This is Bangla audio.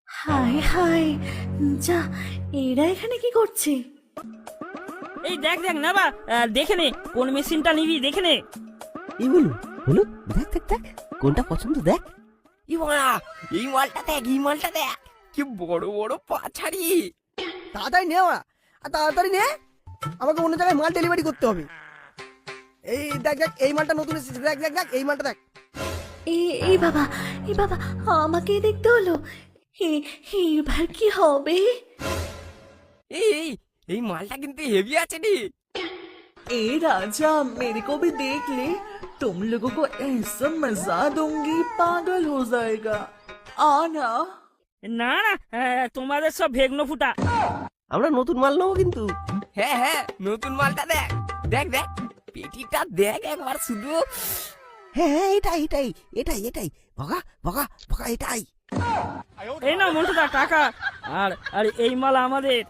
হায় হায়, যা, এরা এখানে কি করছে? এই দেখ দেখ না বা দেখে নে কোন মেশিনটা নিবি, দেখে নে। এই বলু বলু, দেখ দেখ দেখ কোনটা পছন্দ দেখ। ইমা, এই মালটা দেখ, এই মালটা দেখ, কি বড় বড় পাছাড়ি। তাড়াতাড়ি নে ওরা, আর তাড়াতাড়ি নে, আমাকে অন্য জায়গায় মাল ডেলিভারি করতে হবে। এই দেখ দেখ, এই মালটা নতুন এসেছে, দেখ দেখ দেখ, এই মালটা দেখ। এই বাবা, এই বাবা, আমাকে দেখতে হলো। এবার কি হবে? এই এই মালটা কিন্তু হেভি আছে রে। ए राजा, मेरे को भी देख ले। तुम लोगों को ऐसा मजा दूंगी, पागल हो जाएगा। आना। না না, তোমাদের সব ভেগ্ন ফুটা। আমরা নতুন মাল নেবো কিন্তু। হ্যাঁ হ্যাঁ, নতুন মালটা দেখ, দেখ দেখ, পেটিটা দেখ একবার শুধু। হ্যাঁ হ্যাঁ, এটাই এটাই এটাই এটাই, ভগা ভগা ভগা, এটাই। এই না মন্টুদা টাকা, আর আর এই মাল আমাদের।